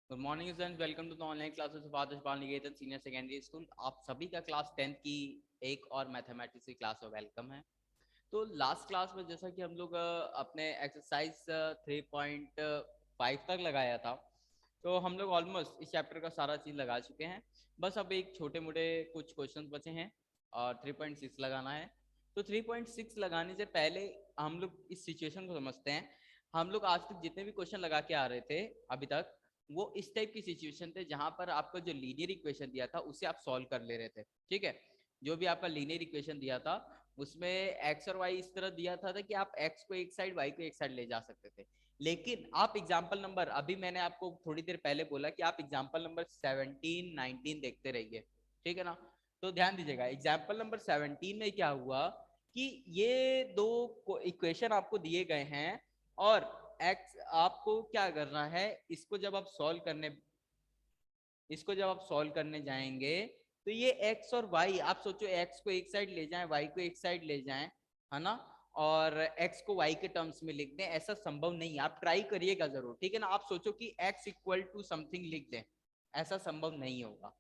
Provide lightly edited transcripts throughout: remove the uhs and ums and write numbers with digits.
Good morning students, welcome to the online classes of Adarsh Bal Niketan senior secondary school. आप सभी का class 10th की एक और मैथमेटिक्स की क्लास में वेलकम है। तो लास्ट क्लास में जैसा कि हम लोग अपने एक्सरसाइज 3.5 तक लगाया था, तो हम लोग ऑलमोस्ट इस चैप्टर का सारा चीज़ लगा चुके हैं। बस अब एक छोटे मोटे कुछ क्वेश्चन बचे हैं और 3.6 लगाना है। तो 3.6 लगाने से पहले हम लोग इस सिचुएशन को समझते हैं। हम लोग आज तक जितने भी क्वेश्चन लगा के आ रहे थे अभी तक, वो इस टाइप की सिचुएशन थे जहां पर आपका जो लीनियर इक्वेशन दिया था उसे आप सॉल्व कर ले रहे थे। ठीक है, जो भी आपका लीनियर इक्वेशन दिया था उसमें एक्स और वाई इस तरह दिया था कि आप एक्स को एक साइड वाई को एक साइड ले जा सकते थे। लेकिन आप एग्जाम्पल नंबर, अभी मैंने आपको थोड़ी देर पहले बोला कि आप एग्जाम्पल नंबर 17 19 देखते रहिए। ठीक है ना, तो ध्यान दीजिएगा। एग्जाम्पल नंबर 17 में क्या हुआ कि ये दो इक्वेशन आपको दिए गए हैं और एक्स आपको क्या करना है, इसको जब आप सॉल्व करने जाएंगे तो ये एक्स और वाई, आप सोचो एक्स को एक साइड ले जाएं, वाई को एक साइड ले जाएं, है ना, और एक्स को वाई के टर्म्स में लिख दें, ऐसा संभव नहीं। आप ट्राई करिएगा जरूर, ठीक है ना। आप सोचो कि एक्स इक्वल टू समथिंग लिख दें, ऐसा संभव नहीं होगा।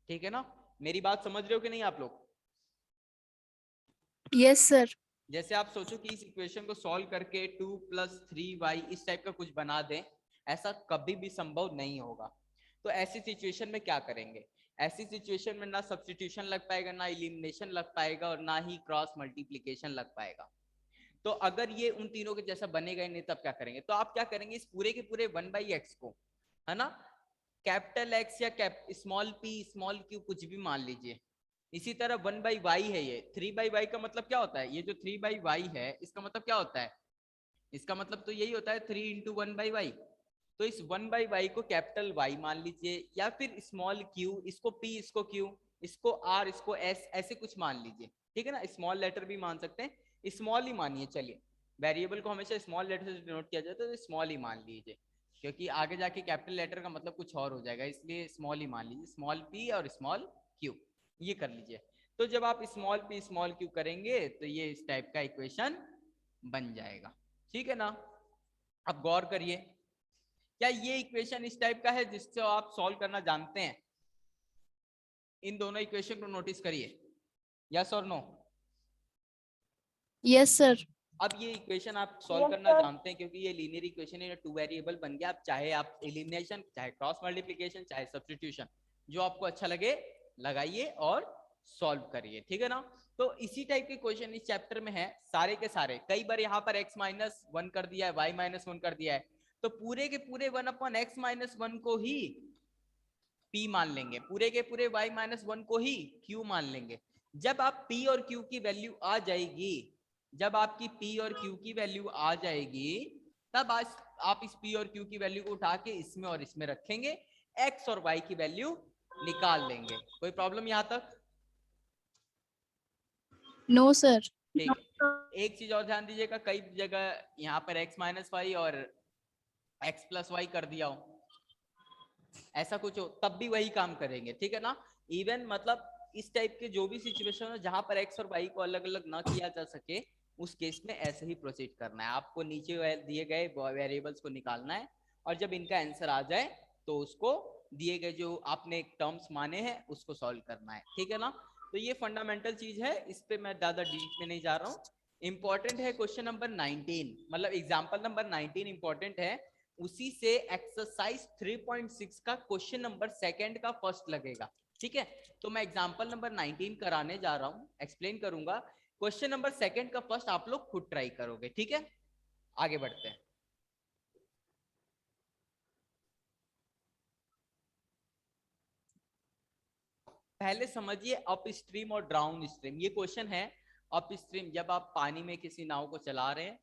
ठीक है ना, मेरी बात समझ रहे हो कि नहीं आप लोग? Yes sir. जैसे आप सोचो कि इस इक्वेशन को सॉल्व करके 2 + 3y इस टाइप का कुछ बना दें, ऐसा कभी भी संभव नहीं होगा। तो ऐसी सिचुएशन में क्या करेंगे? ऐसी सिचुएशन में ना सब्स्टिट्यूशन लग पाएगा, ना इलिमिनेशन लग पाएगा, और ना ही क्रॉस मल्टीप्लीकेशन लग पाएगा। तो अगर ये उन तीनों के जैसा बनेगा ही नहीं, तब क्या करेंगे? तो आप क्या करेंगे, इस पूरे के पूरे 1/x को, है ना, कैपिटल एक्स या स्मॉल पी स्मॉल क्यू कुछ भी मान लीजिए। इसी तरह 1/y है, ये 3/y का मतलब क्या होता है? ये जो 3/y है इसका मतलब क्या होता है? इसका मतलब तो यही होता है 3 × 1/y। तो इस 1/y को कैपिटल Y मान लीजिए, या फिर स्मॉल q, इसको p इसको q, इसको r इसको s, ऐसे कुछ मान लीजिए। ठीक है ना, स्मॉल लेटर भी मान सकते हैं, स्मॉल ही मानिए। चलिए, वेरिएबल को हमेशा स्मॉल लेटर से डिनोट किया जाता है, तो स्मॉल ही मान लीजिए, क्योंकि आगे जाके कैपिटल लेटर का मतलब कुछ और हो जाएगा, इसलिए स्मॉल ही मान लीजिए। स्मॉल p और स्मॉल q, ये कर लीजिए। तो जब आप स्मॉल p स्मॉल q करेंगे तो ये इस टाइप का इक्वेशन बन जाएगा। ठीक है ना, अब गौर करिए, क्या ये इक्वेशन इस टाइप का है जिससे आप सॉल्व करना जानते हैं? इन दोनों इक्वेशन को नोटिस करिए, यस और नो। Yes sir. अब ये इक्वेशन आप सॉल्व करना जानते हैं क्योंकि ये लीनियर इक्वेशन है, 2 वेरिएबल बन गया। अब चाहे आप एलिमिनेशन, चाहे क्रॉस मल्टीप्लिकेशन, चाहे सब्स्टिट्यूशन, जो आपको अच्छा लगे लगाइए और सॉल्व करिए। ठीक है ना, तो इसी टाइप के क्वेश्चन इस चैप्टर में है सारे के सारे। कई बार यहाँ पर x-1 कर दिया है, y-1 कर दिया है, तो पूरे के पूरे 1/x-1 को ही p मान लेंगे, पूरे के पूरे y-1 को ही q मान लेंगे। जब आप p और q की वैल्यू आ जाएगी, जब आपकी p और q की वैल्यू आ जाएगी, तब आज आप इस p और q की वैल्यू को उठा के इसमें और इसमें रखेंगे, x और y की वैल्यू निकाल लेंगे। कोई प्रॉब्लम यहां तक? No sir. ठीक है, एक चीज और ध्यान दीजिएगा, कई जगह यहाँ पर x-y और x+y कर दिया हो, ऐसा कुछ हो तब भी वही काम करेंगे। ठीक है ना, इवन मतलब इस टाइप के जो भी सिचुएशन हो जहां पर एक्स और वाई को अलग अलग ना किया जा सके, उस केस में ऐसे ही प्रोसीड करना है। आपको नीचे दिए गए वेरिएबल्स को निकालना है, और जब इनका आंसर आ जाए तो उसको दिए गए जो आपने टर्म्स माने हैं उसको सॉल्व करना है। ठीक है ना, तो ये फंडामेंटल चीज है, इस पे मैं ज्यादा डीप में नहीं जा रहा हूँ। इंपॉर्टेंट है क्वेश्चन नंबर 19, मतलब एग्जाम्पल नंबर 19 इंपॉर्टेंट है। उसी से एक्सरसाइज 3.6 का क्वेश्चन नंबर सेकंड का फर्स्ट लगेगा। ठीक है, तो मैं एग्जांपल नंबर 19 कराने जा रहा हूं, एक्सप्लेन करूंगा। क्वेश्चन नंबर सेकंड का फर्स्ट आप लोग खुद ट्राई करोगे। ठीक है, आगे बढ़ते हैं। पहले समझिए अप स्ट्रीम और डाउन स्ट्रीम। ये क्वेश्चन है अप स्ट्रीम, जब आप पानी में किसी नाव को चला रहे हैं,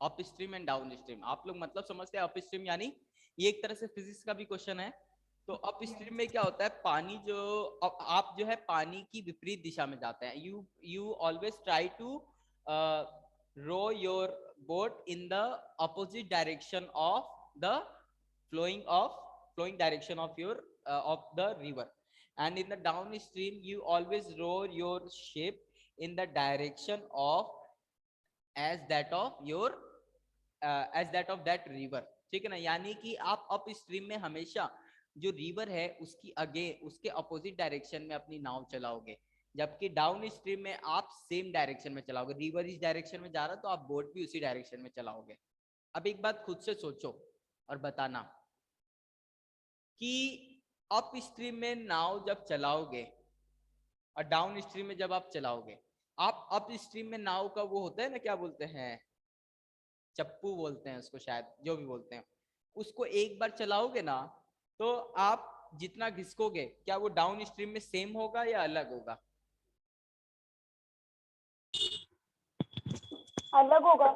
up stream and down stream. आप लोग मतलब समझते हैं अप स्ट्रीम यानी ये एक तरह से फिजिक्स का भी क्वेश्चन है। तो अप स्ट्रीम में क्या होता है, पानी जो आप जो है पानी की विपरीत दिशा में जाते हैं। You always try to row your boat in the opposite direction of the flowing direction of the river, and in the downstream you always row your ship in the direction of as that of your as that of that river. ठीक है ना। यानी कि आप up stream में हमेशा जो river है उसके अपोजिट डायरेक्शन में अपनी नाव चलाओगे, जबकि डाउन स्ट्रीम में आप सेम डायरेक्शन में चलाओगे। रिवर इस डायरेक्शन में जा रहा है तो आप बोट भी उसी डायरेक्शन में चलाओगे। अब एक बात खुद से सोचो और बताना कि अप स्ट्रीम में नाव जब चलाओगे और डाउन स्ट्रीम में जब आप चलाओगे, आप अप स्ट्रीम में नाव का वो होता है ना, क्या बोलते हैं, चप्पू बोलते हैं उसको शायद, जो भी बोलते हैं, उसको एक बार चलाओगे ना तो आप जितना घिसकोगे क्या वो डाउन स्ट्रीम में सेम होगा या अलग होगा? अलग होगा।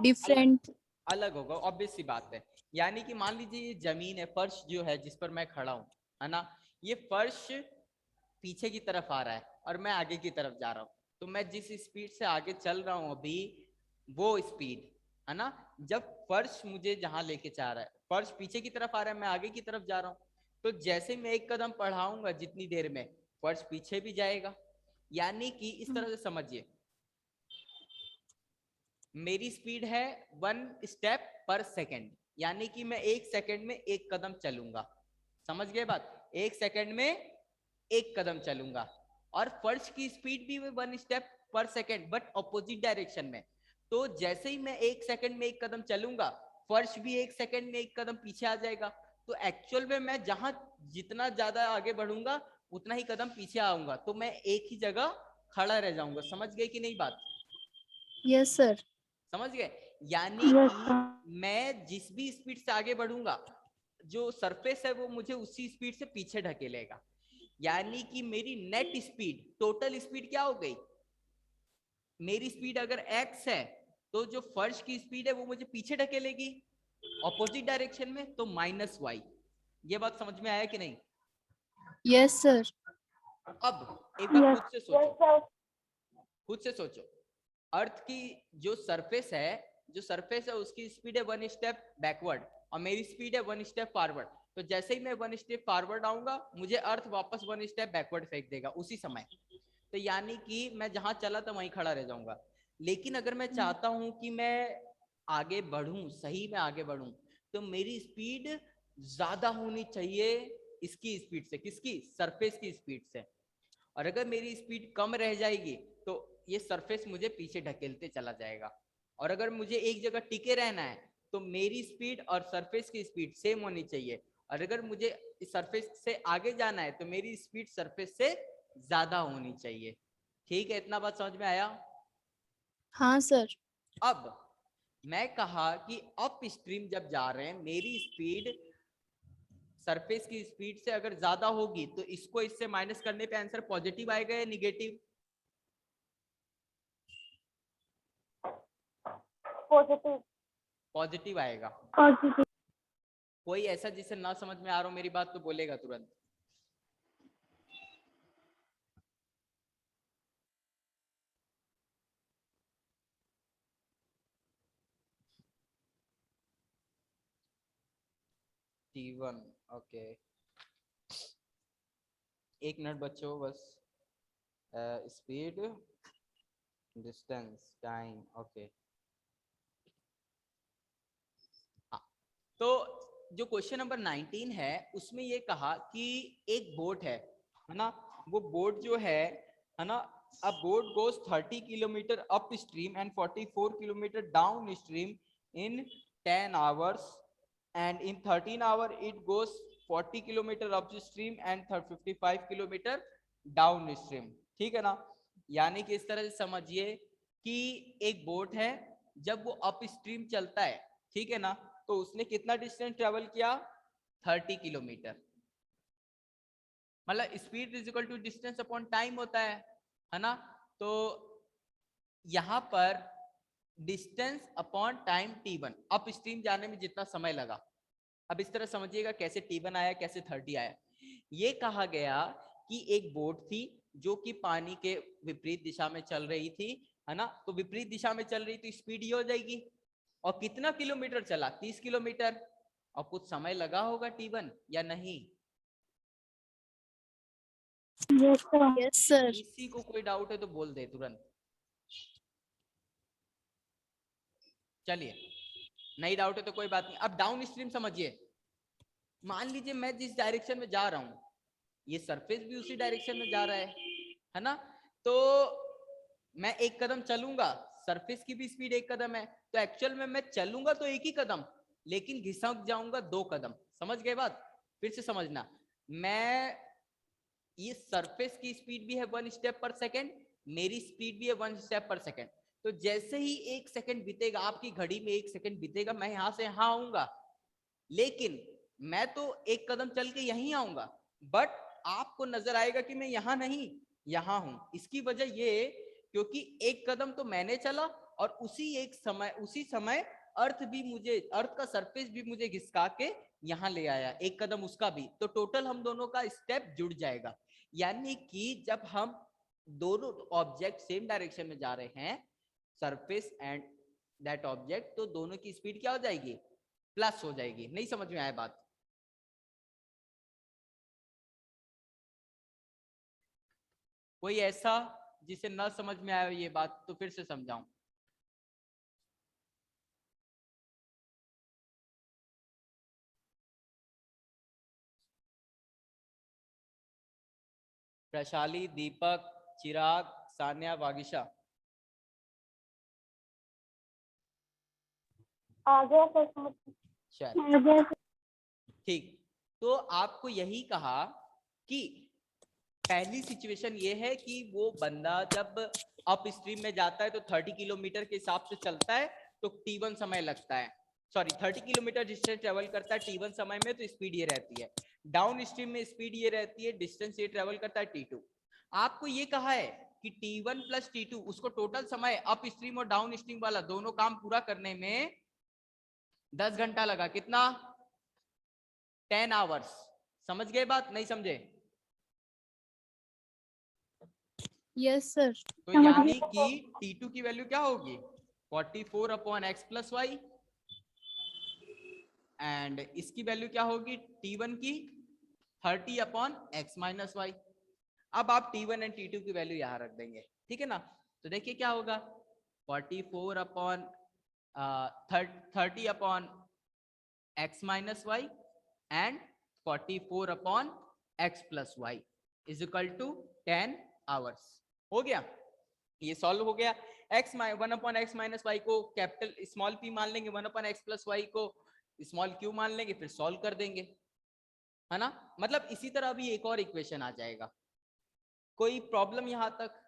डिफरेंट, अलग होगा, ऑब्वियस सी बात है। यानी कि मान लीजिए ये जमीन है, फर्श जो है जिस पर मैं खड़ा हूं, है ना, ये फर्श पीछे की तरफ आ रहा है और मैं आगे की तरफ जा रहा हूँ, तो मैं जिस स्पीड से आगे चल रहा हूँ अभी, वो स्पीड, है ना, जब फर्श मुझे जहां लेके जा रहा है, फर्श पीछे की तरफ आ रहा है, मैं आगे की तरफ जा रहा हूँ, तो जैसे मैं एक कदम बढ़ाऊंगा जितनी देर में, फर्श पीछे भी जाएगा। यानी कि इस तरह से समझिए, मेरी स्पीड है 1 स्टेप पर सेकेंड, यानी कि मैं 1 सेकेंड में 1 कदम चलूंगा। समझ गए बात? 1 सेकेंड में 1 कदम चलूंगा। और फर्श की स्पीड भी 1 स्टेप पर सेकेंड, बट ऑपोजिट डायरेक्शन में। तो जैसे ही मैं 1 सेकेंड में 1 कदम चलूंगा, फर्श भी 1 सेकेंड में 1 कदम पीछे आ जाएगा। तो एक्चुअल में मैं जहां जितना ज्यादा आगे बढ़ूंगा उतना ही कदम पीछे आऊंगा, तो मैं एक ही जगह खड़ा रह जाऊंगा। समझ गए कि नहीं बात? Yes sir. समझ गए? यानी यस कि सर। मैं जिस भी स्पीड से आगे बढ़ूंगा, जो सरफेस है वो मुझे उसी स्पीड से पीछे ढकेलेगा। यानी कि मेरी नेट स्पीड, टोटल स्पीड क्या हो गई, मेरी स्पीड अगर x है तो जो फर्श की स्पीड है वो मुझे पीछे ढकेलेगी ऑपोजिट डायरेक्शन में, तो -y। ये बात समझ में आया कि नहीं? Yes sir. अब एक बार खुद से सोचो, यस सर। खुद से सोचो, अर्थ की जो सरफेस है उसकी स्पीड है 1 स्टेप बैकवर्ड और मेरी स्पीड है 1 स्टेप फॉरवर्ड। तो जैसे ही मैं 1 स्टेप फॉरवर्ड आऊंगा, मुझे अर्थ वापस 1 स्टेप बैकवर्ड फेंक देगा उसी समय। तो यानी कि मैं जहां चला था वहीं खड़ा रह जाऊंगा। लेकिन अगर मैं चाहता हूं कि मैं आगे बढ़ूं, सही में आगे बढ़ूं, तो मेरी स्पीड ज्यादा होनी चाहिए इसकी स्पीड से। किसकी? सरफेस की स्पीड से। और अगर मेरी स्पीड कम रह जाएगी तो ये सरफेस मुझे पीछे ढकेलते चला जाएगा। और अगर मुझे एक जगह टिके रहना है तो मेरी स्पीड और सरफेस की स्पीड सेम होनी चाहिए। और अगर मुझे सरफेस से आगे जाना है तो मेरी स्पीड सरफेस से ज्यादा होनी चाहिए। ठीक है, इतना बात समझ में आया? हाँ सर। अब मैं कहा कि अप स्ट्रीम जब जा रहे हैं, मेरी स्पीड सरफेस की स्पीड से अगर ज्यादा होगी तो इसको इससे माइनस करने पे आंसर पॉजिटिव आएगा या निगेटिव? पॉजिटिव। पॉजिटिव आएगा। पॉजिटिव। कोई ऐसा जिसे ना समझ में आ रहा हो मेरी बात तो बोलेगा तुरंत। T1, ओके, एक मिनट बच्चों बस। Speed, distance, time, okay. तो जो क्वेश्चन नंबर 19 है उसमें ये कहा कि एक बोट है ना, वो बोट जो है ना, अ boat goes 30 kilometre up stream and 44 kilometre down stream in 10 hours and in 13 hour it goes 40 kilometre up stream and 55 kilometre down stream. ठीक है ना। यानी कि इस तरह से समझिए कि एक बोट है, जब वो अप स्ट्रीम चलता है, ठीक है ना, तो उसने कितना डिस्टेंस ट्रेवल किया? 30 किलोमीटर। मतलब speed is equal to distance upon time होता है ना। तो यहां पर distance upon time T1, upstream जाने में जितना समय लगा। अब इस तरह समझिएगा कैसे T1 आया, कैसे 30 आया। ये कहा गया कि एक बोट थी जो कि पानी के विपरीत दिशा में चल रही थी, है ना, तो विपरीत दिशा में चल रही तो स्पीड ये हो जाएगी। और कितना किलोमीटर चला? 30 किलोमीटर। और कुछ समय लगा होगा T1 या नहीं? Yes sir. किसी को कोई डाउट है तो बोल दे तुरंत। चलिए नहीं डाउट है तो कोई बात नहीं। अब डाउन स्ट्रीम समझिए, मान लीजिए मैं जिस डायरेक्शन में जा रहा हूं, ये सरफेस भी उसी डायरेक्शन में जा रहा है ना, तो मैं एक कदम चलूंगा, सरफेस की भी स्पीड एक कदम है, तो एक्चुअल में मैं चलूंगा तो एक ही कदम, लेकिन घिसक जाऊंगा 2 कदम। समझ गए बात? फिर से समझना, मैं ये सरफेस की स्पीड भी है 1 स्टेप पर सेकेंड, मेरी स्पीड भी है 1 स्टेप पर सेकेंड। तो जैसे ही 1 सेकेंड बीतेगा, आपकी घड़ी में 1 सेकेंड बीतेगा, मैं यहां से यहां आऊंगा, लेकिन मैं तो एक कदम चल के यहीं आऊंगा, बट आपको नजर आएगा कि मैं यहां नहीं, यहां हूं। इसकी वजह ये, क्योंकि एक कदम तो मैंने चला और उसी समय अर्थ का सरफेस भी मुझे घिसका के यहां ले आया, एक कदम उसका भी, तो टोटल हम दोनों का स्टेप जुड़ जाएगा। यानी कि जब हम दोनों ऑब्जेक्ट सेम डायरेक्शन में जा रहे हैं, सरफेस एंड दैट ऑब्जेक्ट, तो दोनों की स्पीड क्या हो जाएगी? प्लस हो जाएगी। नहीं समझ में आया बात? कोई ऐसा जिसे न समझ में आया ये बात, तो फिर से समझाऊं? प्रशाली, दीपक, चिराग, सान्या, वागिशा। आ गया सर समझ में। चल आ गया सर। ठीक। तो आपको यही कहा कि पहली सिचुएशन ये है कि वो बंदा जब अप स्ट्रीम में जाता है तो 30 किलोमीटर के हिसाब से चलता है, तो T1 समय लगता है, सॉरी 30 किलोमीटर डिस्टेंस ट्रेवल करता है T1 समय में, तो स्पीड ये रहती है। डाउन स्ट्रीम में स्पीड ये रहती है, डिस्टेंस ये ट्रेवल करता है T2। आपको ये कहा है कि T1 प्लस T2, उसको टोटल समय अप स्ट्रीम और डाउन स्ट्रीम वाला दोनों काम पूरा करने में 10 घंटा लगा। कितना? 10 आवर्स। समझ गए बात? नहीं समझे? Yes sir. तो यानी कि T2 की वैल्यू क्या होगी? 44 upon x plus y, and इसकी वैल्यू क्या होगी T1 की? 30 अपॉन एक्स माइनस वाई। अब आप T1 एंड T2 की वैल्यू यहां रख देंगे, ठीक है ना? तो देखिए क्या होगा, 44 upon 30 upon x minus y and 44 upon x plus y is equal to 10 hours. हो गया, ये सॉल्व हो गया। X 1 upon x minus Y को कैपिटल स्मॉल p मान लेंगे, 1 अपॉन एक्स प्लस वाई को स्मॉल q मान लेंगे, फिर सॉल्व कर देंगे, है ना? मतलब इसी तरह अभी एक और इक्वेशन आ जाएगा। कोई प्रॉब्लम यहां तक?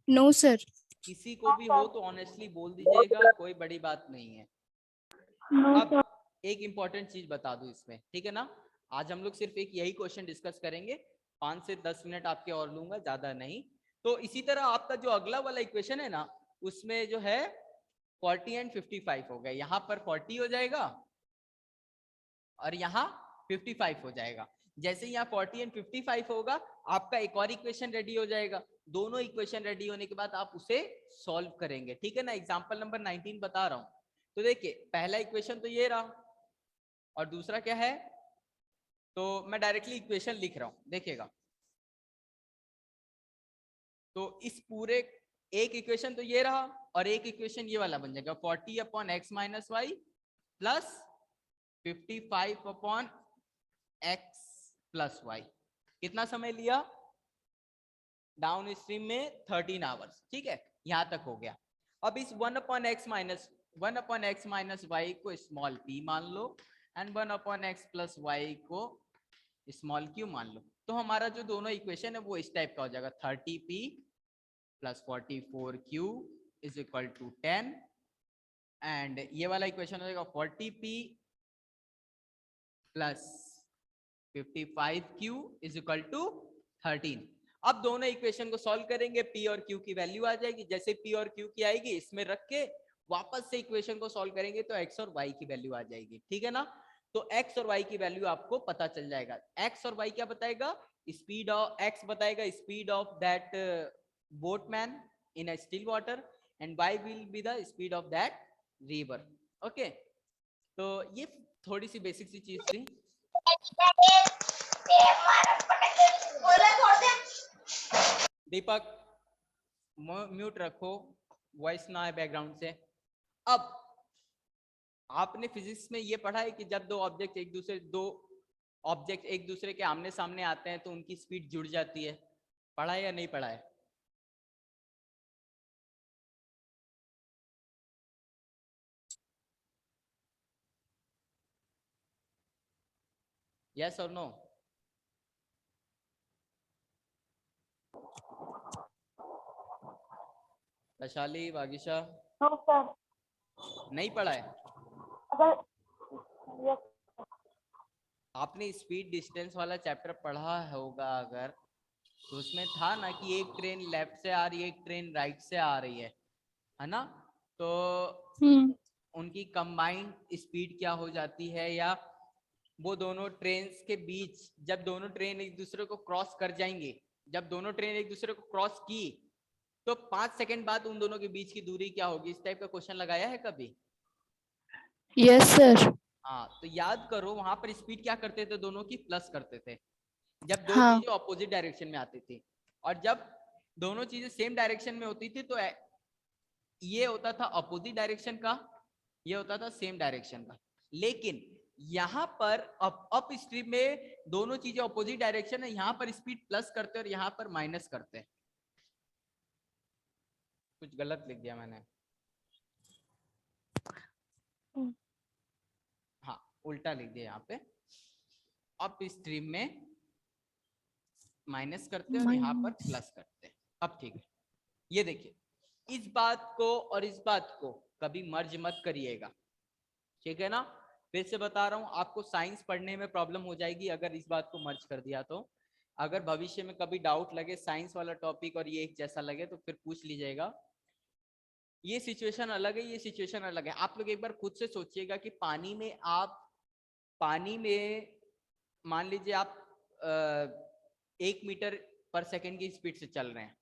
No sir. किसी को भी हो तो ऑनेस्टली बोल दीजिएगा, कोई बड़ी बात नहीं है। नो अब सर। एक इंपॉर्टेंट चीज बता दूं इसमें, ठीक है ना? आज हम लोग सिर्फ एक यही क्वेश्चन डिस्कस करेंगे, 5 से 10 मिनट आपके और लूंगा, ज्यादा नहीं। तो इसी तरह आपका जो अगला वाला इक्वेशन है ना, उसमें जो है 40 एंड 55 हो गए, यहाँ पर 40 हो जाएगा और यहाँ 55 हो जाएगा। जैसे यहाँ 40 एंड 55 होगा, आपका एक और इक्वेशन रेडी हो जाएगा। दोनों इक्वेशन रेडी होने के बाद आप उसे सॉल्व करेंगे, ठीक है ना? एग्जाम्पल नंबर 19 बता रहा हूं। तो देखिए पहला इक्वेशन तो ये रहा, और दूसरा क्या है, तो मैं डायरेक्टली इक्वेशन लिख रहा हूं, देखिएगा। तो इस पूरे एक इक्वेशन तो ये रहा, और एक इक्वेशन ये वाला बन जाएगा 40 upon x minus y plus 55 upon x plus y. कितना समय लिया? डाउन स्ट्रीम में 13 आवर्स, ठीक है? यहां तक हो गया। अब इस 1 अपॉन एक्स माइनस वाई को स्मॉल p मान लो, and 1 upon x plus Y को स्मॉल q मान लो। तो हमारा जो दोनों इक्वेशन है वो इस टाइप का हो जाएगा, 30p plus 44q is equal to 10, and ये वाला इक्वेशन हो जाएगा 40p plus 55q is equal to 13। अब दोनों इक्वेशन को सॉल्व करेंगे, p और q की वैल्यू आ जाएगी। जैसे p और q की आएगी, इसमें रख के वापस से इक्वेशन को सॉल्व करेंगे तो x और y की वैल्यू आ जाएगी, ठीक है ना? तो x और y की वैल्यू आपको पता चल जाएगा। x और y क्या बताएगा? स्पीड ऑफ x बताएगा speed of that boatman in a still water, and y will be the speed of that river. Okay, तो ये थोड़ी सी बेसिक सी चीज थी। दीपक म्यूट रखो, वॉइस ना आए बैकग्राउंड से। अब आपने फिजिक्स में ये पढ़ा है कि जब दो ऑब्जेक्ट एक दूसरे के आमने सामने आते हैं तो उनकी स्पीड जुड़ जाती है, पढ़ा है या नहीं पढ़ा है? यस और no? Vaishali, Vagisha? No sir. नहीं पढ़ा है? अगर यस आपने स्पीड डिस्टेंस वाला चैप्टर पढ़ा होगा अगर, तो उसमें था ना कि एक ट्रेन लेफ्ट से आ रही है, एक ट्रेन राइट से आ रही है ना? तो उनकी कंबाइंड स्पीड क्या हो जाती है, या वो दोनों ट्रेन्स के बीच जब दोनों ट्रेन एक दूसरे को क्रॉस कर जाएंगे, जब दोनों ट्रेन एक दूसरे को क्रॉस की तो 5 सेकंड बाद उन दोनों के बीच की दूरी क्या होगी? इस टाइप का क्वेश्चन लगाया है कभी? Yes sir. हाँ, तो याद करो वहां पर स्पीड क्या करते थे, दोनों की प्लस करते थे जब दो हाँ चीजें ऑपोजिट डायरेक्शन में आती थी, और जब दोनों चीजें सेम डायरेक्शन में होती थी तो ये होता था अपोजिट डायरेक्शन का, ये होता था सेम डायरेक्शन का। लेकिन यहाँ पर अप स्ट्रीम में दोनों चीजें अपोजिट डायरेक्शन है, यहाँ पर स्पीड प्लस करते हैं और यहाँ पर माइनस करते हैं। कुछ गलत लिख दिया मैंने, हाँ उल्टा लिख दिया, यहाँ पे अप स्ट्रीम में माइनस करते हैं और यहाँ पर प्लस करते हैं। अब ठीक है, ये देखिए, इस बात को और इस बात को कभी मर्ज मत करिएगा, ठीक है ना? फिर से बता रहा हूं, आपको साइंस पढ़ने में प्रॉब्लम हो जाएगी अगर इस बात को मर्ज कर दिया तो। अगर भविष्य में कभी डाउट लगे साइंस वाला टॉपिक और ये एक जैसा लगे तो फिर पूछ लीजिएगा। ये सिचुएशन अलग है, ये सिचुएशन अलग है। आप लोग एक बार खुद से सोचिएगा कि पानी में मान लीजिए आप 1 मीटर पर सेकेंड की स्पीड से चल रहे हैं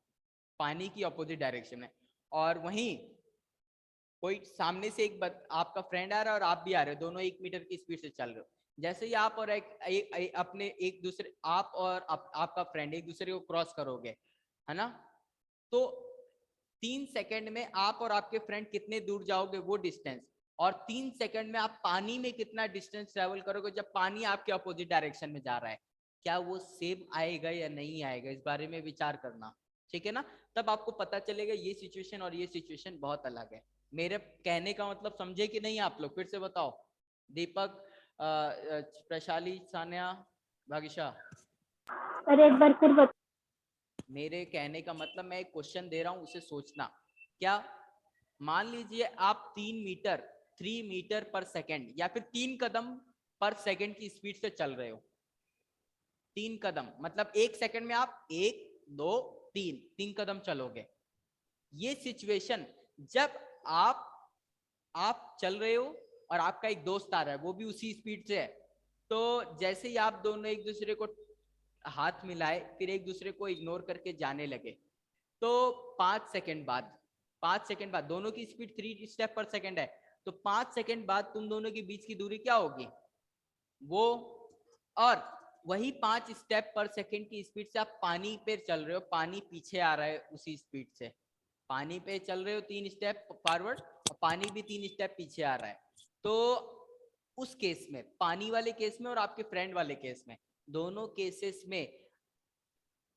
पानी की अपोजिट डायरेक्शन में, और वहीं कोई सामने से आपका फ्रेंड आ रहा है और आप भी आ रहे हो, दोनों 1 मीटर की स्पीड से चल रहे हो। जैसे ही आप और आपका फ्रेंड एक दूसरे को क्रॉस करोगे, है ना, तो 3 सेकंड में आप और आपके फ्रेंड कितने दूर जाओगे वो डिस्टेंस, और 3 सेकंड में आप पानी में कितना डिस्टेंस ट्रेवल करोगे जब पानी आपके अपोजिट डायरेक्शन में जा रहा है, क्या वो सेम आएगा या नहीं आएगा, इस बारे में विचार करना, ठीक है ना? तब आपको पता चलेगा ये सिचुएशन और ये सिचुएशन बहुत अलग है। मेरे कहने का मतलब समझे कि नहीं आप लोग? फिर से बताओ, दीपक, प्रशाली, सान्या, भागिशा। अरे एक बार फिर बता। मेरे कहने का मतलब मैं एक क्वेश्चन दे रहा हूं, उसे सोचना। क्या मान लीजिए आप 3 मीटर पर सेकेंड या फिर 3 कदम पर सेकेंड की स्पीड से चल रहे हो। 3 कदम मतलब 1 सेकंड में आप 1 2 3 कदम चलोगे। ये सिचुएशन जब आप चल रहे हो और आपका एक दोस्त आ रहा है वो भी उसी स्पीड से है, तो जैसे ही आप दोनों एक दूसरे को हाथ मिलाए फिर एक दूसरे को इग्नोर करके जाने लगे, तो 5 सेकंड बाद दोनों की स्पीड 3 स्टेप पर सेकंड है, तो 5 सेकंड बाद तुम दोनों के बीच की दूरी क्या होगी? वो, और वही 5 स्टेप पर सेकंड की स्पीड से आप पानी पे चल रहे हो, पानी पीछे आ रहा है उसी स्पीड से, पानी पे चल रहे हो 3 स्टेप फॉरवर्ड और पानी भी 3 स्टेप पीछे आ रहा है। तो उस केस में, पानी वाले केस में और आपके फ्रेंड वाले केस में, दोनों केसेस में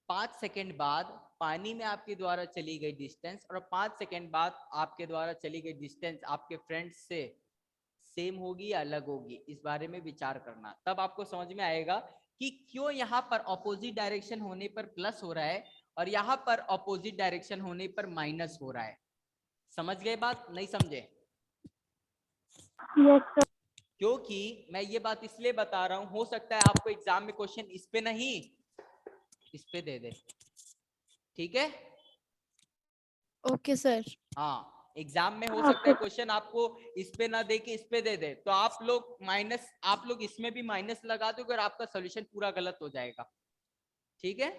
5 सेकंड बाद पानी में आपके द्वारा चली गई डिस्टेंस और 5 सेकंड बाद आपके द्वारा चली गई डिस्टेंस आपके फ्रेंड से सेम होगी या अलग होगी, इस बारे में विचार करना। तब आपको समझ में आएगा कि क्यों यहाँ पर ऑपोजिट डायरेक्शन होने पर प्लस हो रहा है और यहाँ पर ऑपोजिट डायरेक्शन होने पर माइनस हो रहा है। समझ गए बात? नहीं समझे? Yes sir. क्योंकि मैं ये बात इसलिए बता रहा हूं, हो सकता है आपको एग्जाम में क्वेश्चन इस पे नहीं इस पे दे दे, ठीक है? Okay sir. हाँ, एग्जाम में हो सकता है क्वेश्चन आपको इस पे ना दे के इस पे दे दे, तो आप लोग इसमें भी माइनस लगा दोगे और आपका सोल्यूशन पूरा गलत हो जाएगा, ठीक है?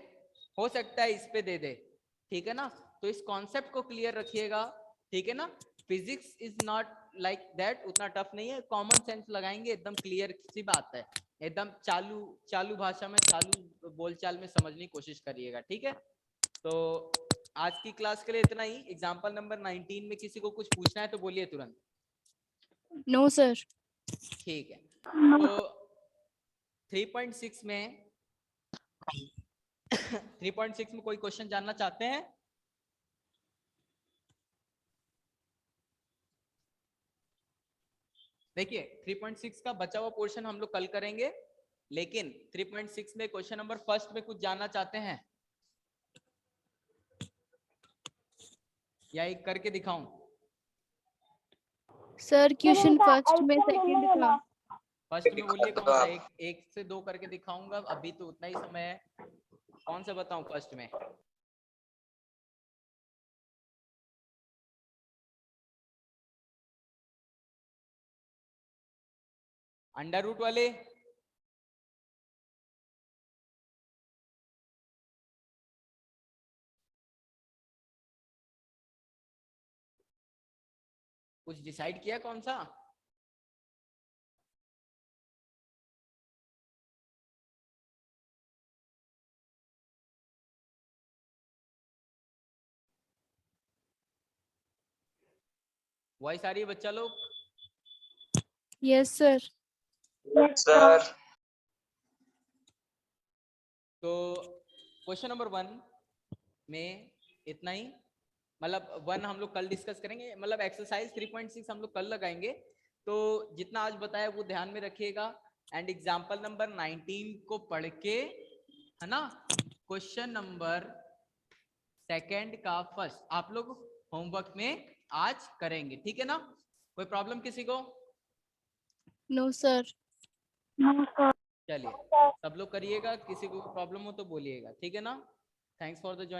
हो सकता है इस पे दे दे, ठीक है ना? तो इस कॉन्सेप्ट को क्लियर रखिएगा, ठीक है ना? Physics is not like that, उतना टफ नहीं है, कॉमन सेंस लगाएंगे, एकदम क्लियर सी बात है, एकदम चालू भाषा में, चालू बोलचाल में समझने की कोशिश करिएगा, ठीक है? तो आज की क्लास के लिए इतना ही। एग्जाम्पल नंबर 19 में किसी को कुछ पूछना है तो बोलिए तुरंत। No sir. ठीक है, तो 3.6 में 3.6 में कोई क्वेश्चन जानना चाहते हैं? देखिए 3.6 का बचा हुआ पोर्शन हम लोग कल करेंगे, लेकिन 3.6 में क्वेश्चन नंबर फर्स्ट में कुछ जानना चाहते हैं या एक करके दिखाऊं? सर क्वेश्चन फर्स्ट में सेकंड था। फर्स्ट में बोलिए कौन सा? एक से दो करके दिखाऊंगा, अभी तो उतना ही समय है। कौन सा बताऊं फर्स्ट में? अंडर रूट वाले? कुछ डिसाइड किया कौन सा? वॉइस आ रही है बच्चा लोग? Yes sir. सर। तो क्वेश्चन नंबर 1 में इतना ही, मतलब 1 हम लोग कल डिस्कस करेंगे, मतलब एक्सरसाइज 3.6 हम लोग कल लगाएंगे। तो जितना आज बताया वो ध्यान में रखिएगा, एंड एग्जाम्पल नंबर 19 को पढ़ के, है ना, क्वेश्चन नंबर सेकंड का फर्स्ट आप लोग होमवर्क में आज करेंगे, ठीक है ना? कोई प्रॉब्लम किसी को? No sir. चलिए सब लोग करिएगा, किसी को प्रॉब्लम हो तो बोलिएगा, ठीक है ना? Thanks for the join.